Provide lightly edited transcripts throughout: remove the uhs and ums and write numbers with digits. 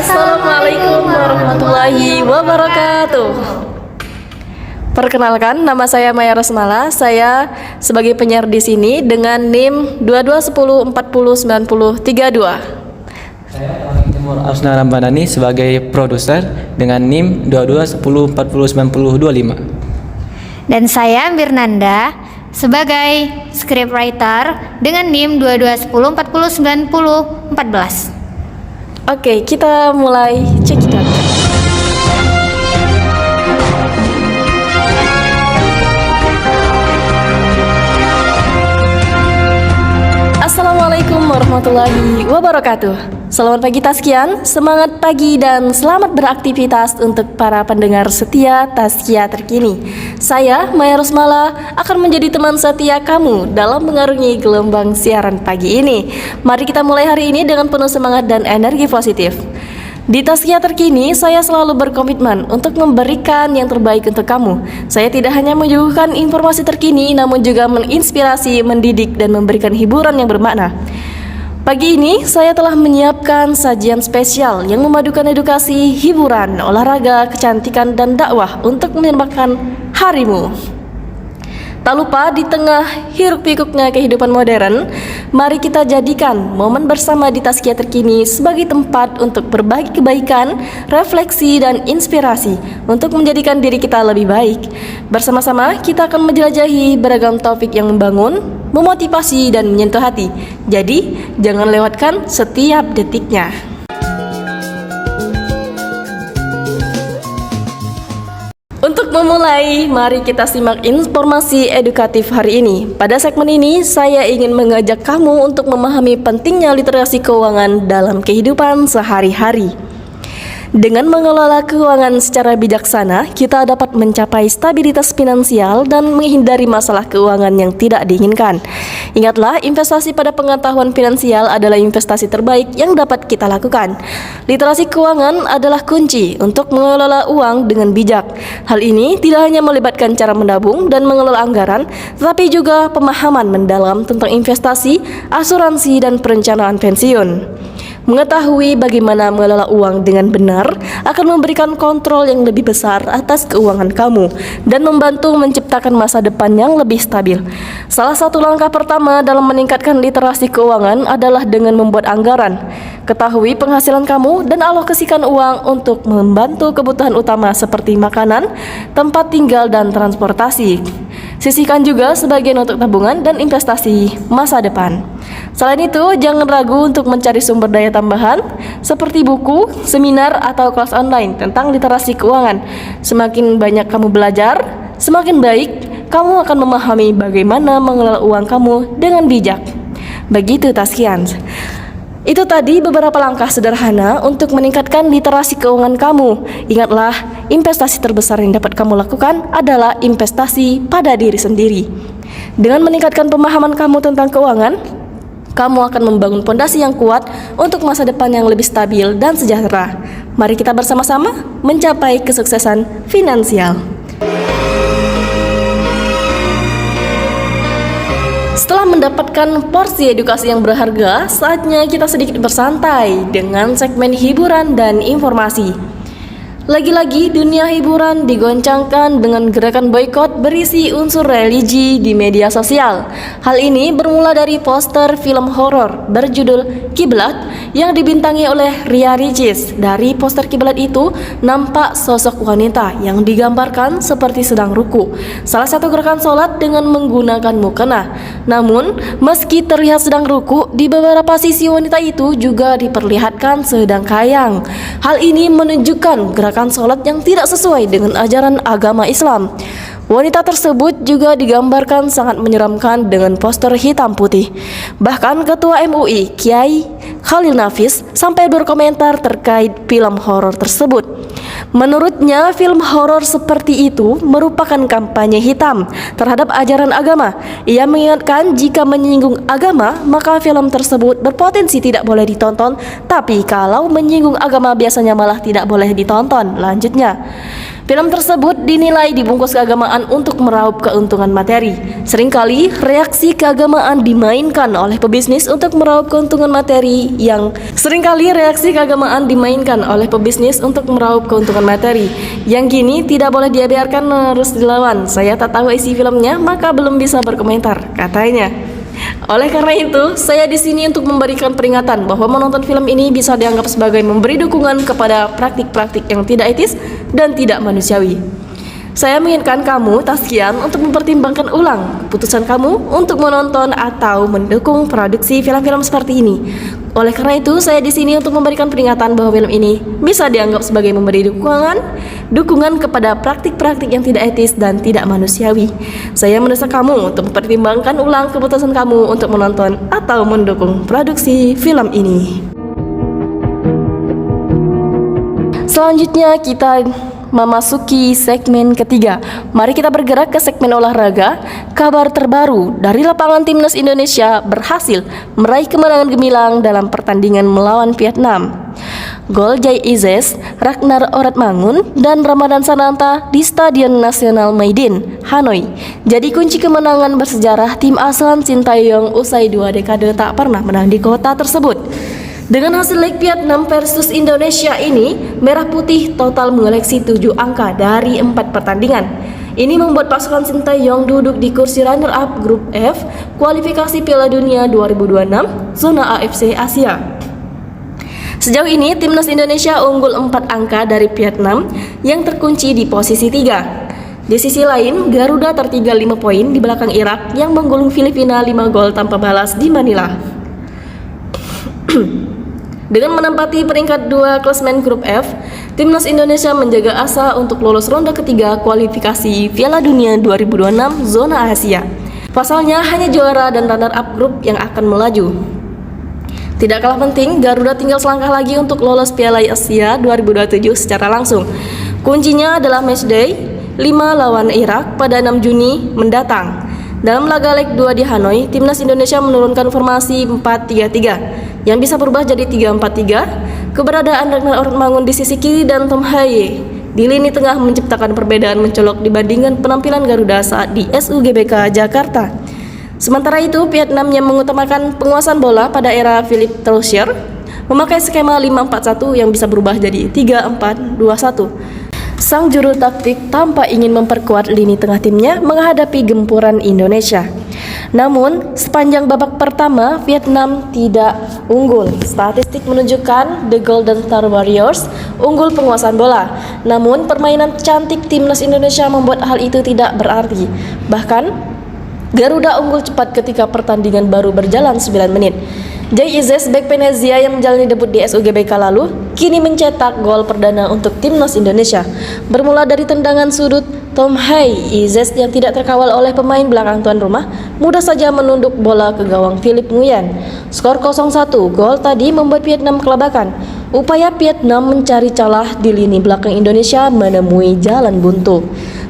Assalamualaikum warahmatullahi wabarakatuh. Perkenalkan, nama saya Maya Rosmala. Saya sebagai penyiar di sini dengan NIM 2210409032. Saya Timur Asna Rambanani sebagai produser dengan NIM 2210409025. Dan saya Mirnanda sebagai scriptwriter dengan NIM 2210409014. Oke, kita mulai cekikan. Assalamualaikum warahmatullahi wabarakatuh. Selamat pagi Tazkian, semangat pagi dan selamat beraktivitas untuk para pendengar setia Tazkia terkini. Saya, Maya Rosmala, akan menjadi teman setia kamu dalam mengarungi gelombang siaran pagi ini. Mari kita mulai hari ini dengan penuh semangat dan energi positif. Di Tazkia terkini, saya selalu berkomitmen untuk memberikan yang terbaik untuk kamu. Saya tidak hanya menyuguhkan informasi terkini, namun juga menginspirasi, mendidik, dan memberikan hiburan yang bermakna. Pagi ini, saya telah menyiapkan sajian spesial yang memadukan edukasi, hiburan, olahraga, kecantikan, dan dakwah untuk menyemarakan harimu. Tak lupa, di tengah hiruk-pikuknya kehidupan modern, mari kita jadikan momen bersama di Tazkia terkini sebagai tempat untuk berbagi kebaikan, refleksi, dan inspirasi untuk menjadikan diri kita lebih baik. Bersama-sama, kita akan menjelajahi beragam topik yang membangun, memotivasi, dan menyentuh hati. Jadi, jangan lewatkan setiap detiknya. Untuk memulai, mari kita simak informasi edukatif hari ini. Pada segmen ini, saya ingin mengajak kamu untuk memahami pentingnya literasi keuangan dalam kehidupan sehari-hari. Dengan mengelola keuangan secara bijaksana, kita dapat mencapai stabilitas finansial dan menghindari masalah keuangan yang tidak diinginkan. Ingatlah, investasi pada pengetahuan finansial adalah investasi terbaik yang dapat kita lakukan. Literasi keuangan adalah kunci untuk mengelola uang dengan bijak. Hal ini tidak hanya melibatkan cara menabung dan mengelola anggaran, tetapi juga pemahaman mendalam tentang investasi, asuransi, dan perencanaan pensiun. Mengetahui bagaimana mengelola uang dengan benar akan memberikan kontrol yang lebih besar atas keuangan kamu dan membantu menciptakan masa depan yang lebih stabil. Salah satu langkah pertama dalam meningkatkan literasi keuangan adalah dengan membuat anggaran. Ketahui penghasilan kamu dan alokasikan uang untuk membantu kebutuhan utama seperti makanan, tempat tinggal, dan transportasi. Sisihkan juga sebagian untuk tabungan dan investasi masa depan. Selain itu, jangan ragu untuk mencari sumber daya tambahan seperti buku, seminar, atau kelas online tentang literasi keuangan. Semakin banyak kamu belajar, semakin baik kamu akan memahami bagaimana mengelola uang kamu dengan bijak. Begitu Tazkian. Itu tadi beberapa langkah sederhana untuk meningkatkan literasi keuangan kamu. Ingatlah, investasi terbesar yang dapat kamu lakukan adalah investasi pada diri sendiri. Dengan meningkatkan pemahaman kamu tentang keuangan, kamu akan membangun fondasi yang kuat untuk masa depan yang lebih stabil dan sejahtera. Mari kita bersama-sama mencapai kesuksesan finansial. Setelah mendapatkan porsi edukasi yang berharga, saatnya kita sedikit bersantai dengan segmen hiburan dan informasi. Lagi-lagi dunia hiburan digoncangkan dengan gerakan boikot berisi unsur religi di media sosial. Hal ini bermula dari poster film horor berjudul Kiblat yang dibintangi oleh Ria Ricis. Dari poster kiblat itu nampak sosok wanita yang digambarkan seperti sedang ruku. Salah satu gerakan sholat dengan menggunakan mukena. Namun, meski terlihat sedang ruku, di beberapa sisi wanita itu juga diperlihatkan sedang kayang. Hal ini menunjukkan gerakan sholat yang tidak sesuai dengan ajaran agama Islam. Wanita tersebut juga digambarkan sangat menyeramkan dengan poster hitam putih. Bahkan Ketua MUI, Kiai Khalil Nafis, sampai berkomentar terkait film horor tersebut. Menurutnya, film horor seperti itu merupakan kampanye hitam terhadap ajaran agama. Ia mengingatkan jika menyinggung agama, maka film tersebut berpotensi tidak boleh ditonton, tapi kalau menyinggung agama biasanya malah tidak boleh ditonton. Lanjutnya, Film tersebut dinilai dibungkus keagamaan untuk meraup keuntungan materi. Seringkali reaksi keagamaan dimainkan oleh pebisnis untuk meraup keuntungan materi yang kini tidak boleh dibiarkan terus dilawan. Saya tak tahu isi filmnya, maka belum bisa berkomentar, katanya. Oleh karena itu, saya di sini untuk memberikan peringatan bahwa menonton film ini bisa dianggap sebagai memberi dukungan kepada praktik-praktik yang tidak etis dan tidak manusiawi. Saya menginginkan kamu, Taskian, untuk mempertimbangkan ulang keputusan kamu untuk menonton atau mendukung produksi film-film seperti ini. Oleh karena itu, saya di sini untuk memberikan peringatan bahwa film ini bisa dianggap sebagai memberi dukungan kepada praktik-praktik yang tidak etis dan tidak manusiawi. Saya mendesak kamu untuk mempertimbangkan ulang keputusan kamu untuk menonton atau mendukung produksi film ini. Selanjutnya kita memasuki segmen ketiga. Mari kita bergerak ke segmen olahraga. Kabar terbaru dari lapangan timnas Indonesia berhasil meraih kemenangan gemilang dalam pertandingan melawan Vietnam. Gol Jai Izes, Ragnar Oratmangun, dan Ramadan Sananta di Stadion Nasional Maidin, Hanoi jadi kunci kemenangan bersejarah tim asuhan Sintayong usai 2 dekade tak pernah menang di kota tersebut. Dengan hasil leg Vietnam versus Indonesia ini, Merah Putih total mengoleksi 7 angka dari 4 pertandingan. Ini membuat pasukan Sintayong duduk di kursi runner-up grup F kualifikasi Piala Dunia 2026 zona AFC Asia. Sejauh ini, timnas Indonesia unggul 4 angka dari Vietnam yang terkunci di posisi 3. Di sisi lain, Garuda tertinggal 5 poin di belakang Irak yang menggulung Filipina 5 gol tanpa balas di Manila. Dengan menempati peringkat 2 klasemen grup F, timnas Indonesia menjaga asa untuk lolos ronde ketiga kualifikasi Piala Dunia 2026 zona Asia. Pasalnya hanya juara dan runner-up grup yang akan melaju. Tidak kalah penting, Garuda tinggal selangkah lagi untuk lolos Piala Asia 2027 secara langsung. Kuncinya adalah matchday 5 lawan Irak pada 6 Juni mendatang. Dalam laga leg 2 di Hanoi, timnas Indonesia menurunkan formasi 4-3-3 yang bisa berubah jadi 3-4-3. Keberadaan Ragnar Oratmangun di sisi kiri dan Tom Haye di lini tengah menciptakan perbedaan mencolok dibandingkan penampilan Garuda saat di SUGBK Jakarta. Sementara itu, Vietnam yang mengutamakan penguasaan bola pada era Philippe Troussier memakai skema 5-4-1 yang bisa berubah jadi 3-4-2-1. Sang juru taktik tampak ingin memperkuat lini tengah timnya menghadapi gempuran Indonesia. Namun, sepanjang babak pertama, Vietnam tidak unggul. Statistik menunjukkan The Golden Star Warriors unggul penguasaan bola. Namun, permainan cantik timnas Indonesia membuat hal itu tidak berarti. Bahkan, Garuda unggul cepat ketika pertandingan baru berjalan 9 menit. Jai Izes, bek Venezia yang menjalani debut di SUGBK lalu, kini mencetak gol perdana untuk timnas Indonesia. Bermula dari tendangan sudut Tom Haye, Izes yang tidak terkawal oleh pemain belakang tuan rumah, mudah saja menunduk bola ke gawang Philip Nguyen. Skor 0-1, gol tadi membuat Vietnam kelabakan. Upaya Vietnam mencari celah di lini belakang Indonesia menemui jalan buntu.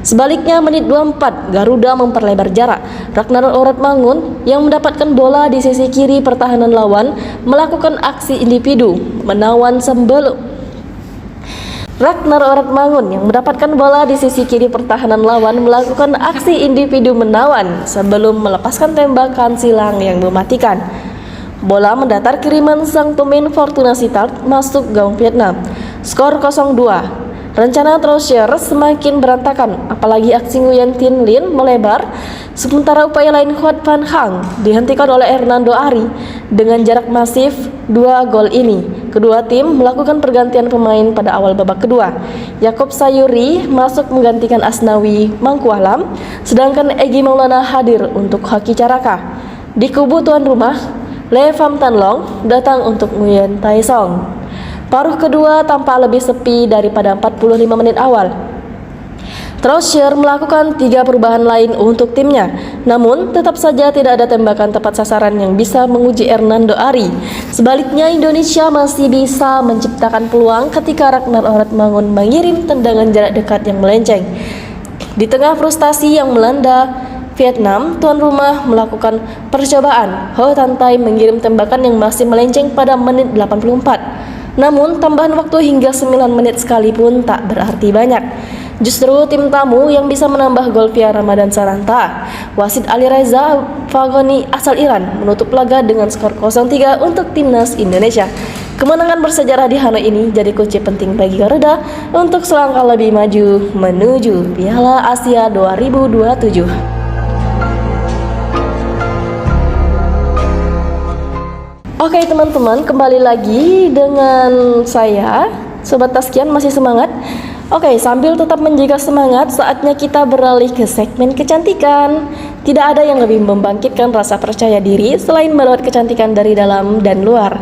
Sebaliknya, menit 24, Garuda memperlebar jarak. Ragnar Oratmangun yang mendapatkan bola di sisi kiri pertahanan lawan melakukan aksi individu menawan sebelum melepaskan tembakan silang yang mematikan. Bola mendatar kiriman sang pemain Fortuna Sittard masuk gawang Vietnam. Skor 0-2. Rencana Troussier semakin berantakan, apalagi aksi Nguyen Tin Lin melebar, sementara upaya lain Huat Van Hang dihentikan oleh Hernando Ari. Dengan jarak masif 2 gol ini, kedua tim melakukan pergantian pemain pada awal babak kedua. Yakob Sayuri masuk menggantikan Asnawi Mangkualam, sedangkan Egy Maulana hadir untuk Hoki Caraka. Di kubu tuan rumah, Le Pham Tan Long datang untuk Nguyen Tai Song. Paruh kedua tampak lebih sepi daripada 45 menit awal. Troussier melakukan 3 perubahan lain untuk timnya, namun tetap saja tidak ada tembakan tepat sasaran yang bisa menguji Hernando Ari. Sebaliknya, Indonesia masih bisa menciptakan peluang ketika Ragnar Oratmangun mengirim tendangan jarak dekat yang melenceng. Di tengah frustasi yang melanda Vietnam, tuan rumah melakukan percobaan. Ho Tan Tai mengirim tembakan yang masih melenceng pada menit 84. Namun, tambahan waktu hingga 9 menit sekalipun tak berarti banyak. Justru tim tamu yang bisa menambah gol via Ramadan Sananta. Wasit Ali Reza Fagoni asal Iran menutup laga dengan skor 0-3 untuk timnas Indonesia. Kemenangan bersejarah di Hanoi ini jadi kunci penting bagi Garuda untuk selangkah lebih maju menuju Piala Asia 2027. Oke teman-teman, kembali lagi dengan saya, Sobat Taskian, masih semangat? Oke, sambil tetap menjaga semangat, saatnya kita beralih ke segmen kecantikan. Tidak ada yang lebih membangkitkan rasa percaya diri selain melihat kecantikan dari dalam dan luar.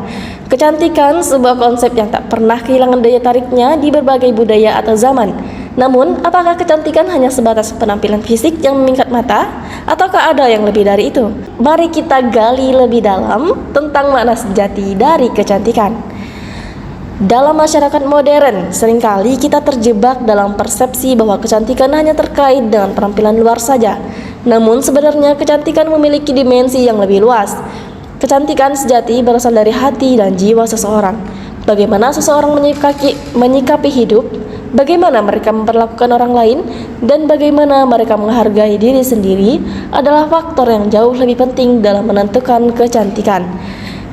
Kecantikan sebuah konsep yang tak pernah kehilangan daya tariknya di berbagai budaya atau zaman. Namun, apakah kecantikan hanya sebatas penampilan fisik yang memingkat mata? Ataukah ada yang lebih dari itu? Mari kita gali lebih dalam tentang makna sejati dari kecantikan. Dalam masyarakat modern, seringkali kita terjebak dalam persepsi bahwa kecantikan hanya terkait dengan penampilan luar saja. Namun sebenarnya kecantikan memiliki dimensi yang lebih luas. Kecantikan sejati berasal dari hati dan jiwa seseorang. Bagaimana seseorang menyikapi hidup, bagaimana mereka memperlakukan orang lain, dan bagaimana mereka menghargai diri sendiri adalah faktor yang jauh lebih penting dalam menentukan kecantikan.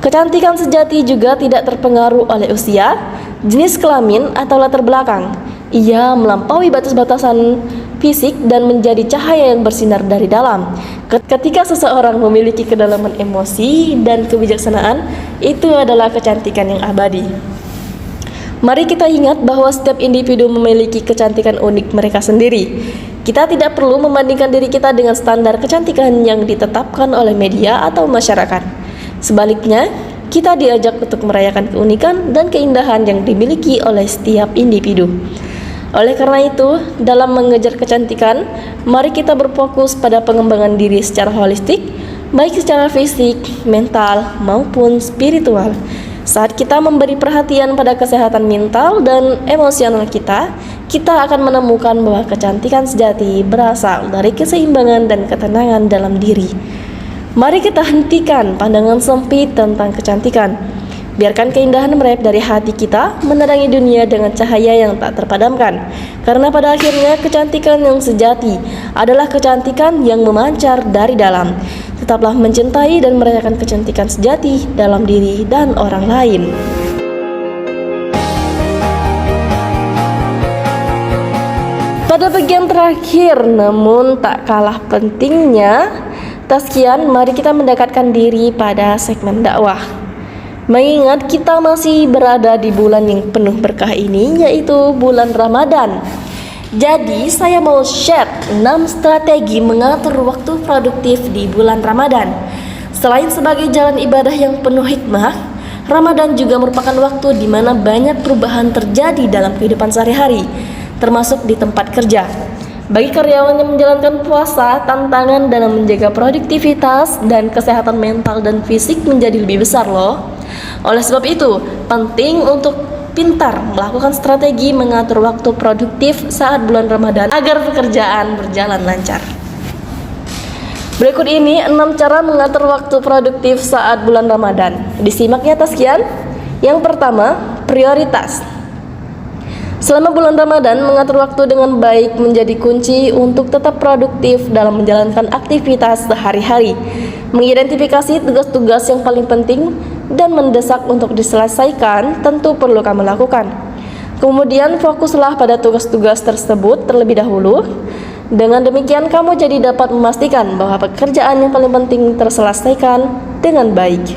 Kecantikan sejati juga tidak terpengaruh oleh usia, jenis kelamin, atau latar belakang. Ia melampaui batas-batasan fisik dan menjadi cahaya yang bersinar dari dalam. Ketika seseorang memiliki kedalaman emosi dan kebijaksanaan, itu adalah kecantikan yang abadi. Mari kita ingat bahwa setiap individu memiliki kecantikan unik mereka sendiri. Kita tidak perlu membandingkan diri kita dengan standar kecantikan yang ditetapkan oleh media atau masyarakat. Sebaliknya, kita diajak untuk merayakan keunikan dan keindahan yang dimiliki oleh setiap individu. Oleh karena itu, dalam mengejar kecantikan, mari kita berfokus pada pengembangan diri secara holistik, baik secara fisik, mental, maupun spiritual. Saat kita memberi perhatian pada kesehatan mental dan emosional kita akan menemukan bahwa kecantikan sejati berasal dari keseimbangan dan ketenangan dalam diri. Mari kita hentikan pandangan sempit tentang kecantikan. Biarkan keindahan merayap dari hati kita menerangi dunia dengan cahaya yang tak terpadamkan. Karena pada akhirnya kecantikan yang sejati adalah kecantikan yang memancar dari dalam. Tetaplah mencintai dan merayakan kecantikan sejati dalam diri dan orang lain. Pada bagian terakhir, namun tak kalah pentingnya, Taskian, mari kita mendekatkan diri pada segmen dakwah. Mengingat kita masih berada di bulan yang penuh berkah ini, yaitu bulan Ramadan. Jadi, saya mau share 6 strategi mengatur waktu produktif di bulan Ramadan. Selain sebagai jalan ibadah yang penuh hikmah, Ramadan juga merupakan waktu di mana banyak perubahan terjadi dalam kehidupan sehari-hari, termasuk di tempat kerja. Bagi karyawan yang menjalankan puasa, tantangan dalam menjaga produktivitas dan kesehatan mental dan fisik menjadi lebih besar loh. Oleh sebab itu, penting untuk pintar melakukan strategi mengatur waktu produktif saat bulan Ramadan agar pekerjaan berjalan lancar. Berikut ini 6 cara mengatur waktu produktif saat bulan Ramadan. Disimak ya Taskian. Yang pertama, prioritas. Selama bulan Ramadan, mengatur waktu dengan baik menjadi kunci untuk tetap produktif dalam menjalankan aktivitas sehari-hari. Mengidentifikasi tugas-tugas yang paling penting dan mendesak untuk diselesaikan tentu perlu kamu lakukan. Kemudian fokuslah pada tugas-tugas tersebut terlebih dahulu. Dengan demikian kamu jadi dapat memastikan bahwa pekerjaan yang paling penting terselesaikan dengan baik.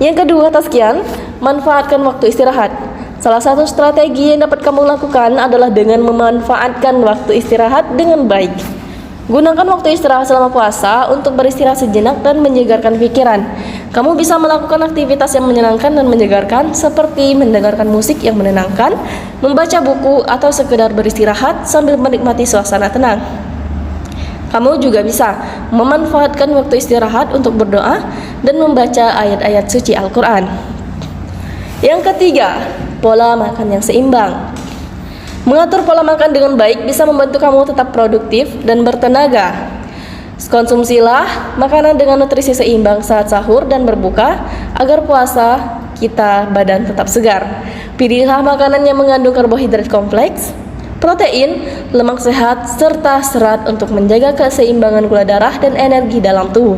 Yang kedua, Taskian, manfaatkan waktu istirahat. Salah satu strategi yang dapat kamu lakukan adalah dengan memanfaatkan waktu istirahat dengan baik. Gunakan waktu istirahat selama puasa untuk beristirahat sejenak dan menyegarkan pikiran. Kamu bisa melakukan aktivitas yang menyenangkan dan menyegarkan seperti mendengarkan musik yang menenangkan, membaca buku, atau sekedar beristirahat sambil menikmati suasana tenang. Kamu juga bisa memanfaatkan waktu istirahat untuk berdoa dan membaca ayat-ayat suci Al-Quran. Yang ketiga, pola makan yang seimbang. Mengatur pola makan dengan baik bisa membantu kamu tetap produktif dan bertenaga. Konsumsilah makanan dengan nutrisi seimbang saat sahur dan berbuka agar puasa badan tetap segar. Pilihlah makanan yang mengandung karbohidrat kompleks, protein, lemak sehat, serta serat untuk menjaga keseimbangan gula darah dan energi dalam tubuh.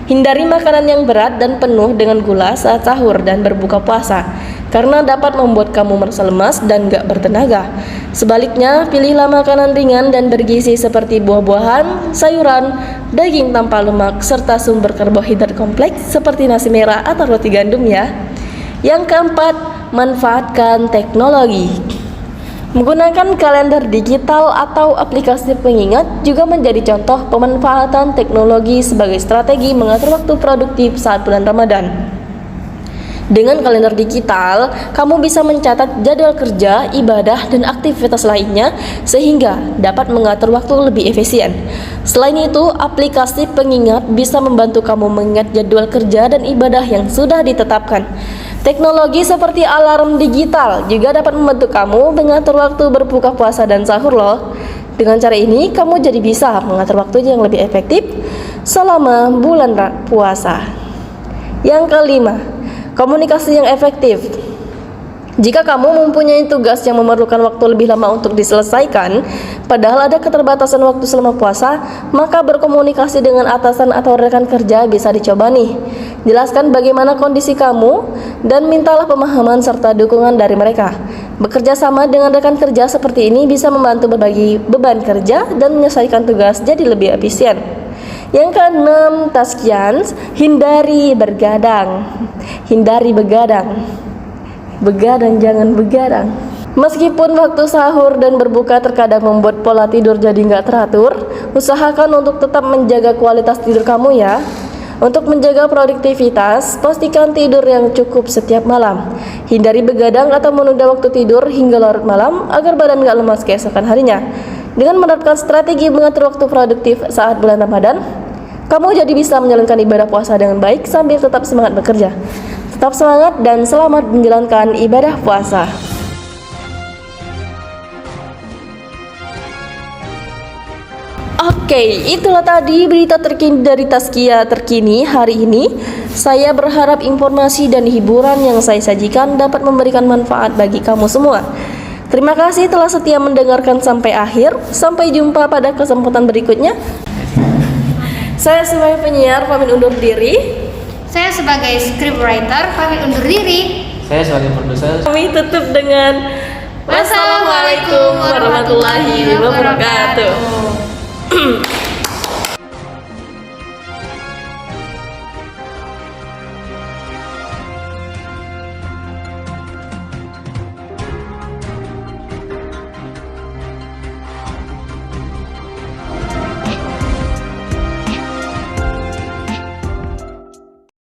Hindari makanan yang berat dan penuh dengan gula saat sahur dan berbuka puasa, karena dapat membuat kamu merasa lemas dan gak bertenaga. Sebaliknya, pilihlah makanan ringan dan bergizi seperti buah-buahan, sayuran, daging tanpa lemak, serta sumber karbohidrat kompleks seperti nasi merah atau roti gandum ya. Yang keempat, manfaatkan teknologi. Menggunakan kalender digital atau aplikasi pengingat juga menjadi contoh pemanfaatan teknologi sebagai strategi mengatur waktu produktif saat bulan Ramadan. Dengan kalender digital, kamu bisa mencatat jadwal kerja, ibadah, dan aktivitas lainnya sehingga dapat mengatur waktu lebih efisien. Selain itu, aplikasi pengingat bisa membantu kamu mengingat jadwal kerja dan ibadah yang sudah ditetapkan. Teknologi seperti alarm digital juga dapat membantu kamu mengatur waktu berbuka puasa dan sahur loh. Dengan cara ini, kamu jadi bisa mengatur waktunya yang lebih efektif selama bulan puasa. Yang kelima, komunikasi yang efektif. Jika kamu mempunyai tugas yang memerlukan waktu lebih lama untuk diselesaikan, padahal ada keterbatasan waktu selama puasa, maka berkomunikasi dengan atasan atau rekan kerja bisa dicoba nih. Jelaskan bagaimana kondisi kamu dan mintalah pemahaman serta dukungan dari mereka. Bekerja sama dengan rekan kerja seperti ini bisa membantu berbagi beban kerja dan menyelesaikan tugas jadi lebih efisien. Yang keenam, taskians, hindari bergadang. Hindari begadang. Begadang, jangan begadang. Meskipun waktu sahur dan berbuka terkadang membuat pola tidur jadi nggak teratur, usahakan untuk tetap menjaga kualitas tidur kamu ya. Untuk menjaga produktivitas, pastikan tidur yang cukup setiap malam. Hindari begadang atau menunda waktu tidur hingga larut malam agar badan nggak lemas keesokan harinya. Dengan menerapkan strategi mengatur waktu produktif saat bulan Ramadan, kamu jadi bisa menjalankan ibadah puasa dengan baik sambil tetap semangat bekerja. Tetap semangat dan selamat menjalankan ibadah puasa. Oke, itulah tadi berita terkini dari Tazkiyah terkini hari ini. Saya berharap informasi dan hiburan yang saya sajikan dapat memberikan manfaat bagi kamu semua. Terima kasih telah setia mendengarkan sampai akhir. Sampai jumpa pada kesempatan berikutnya. Saya sebagai penyiar pamit undur diri. Saya sebagai scriptwriter pamit undur diri. Saya sebagai produser. Kami tutup dengan wassalamualaikum warahmatullahi wabarakatuh.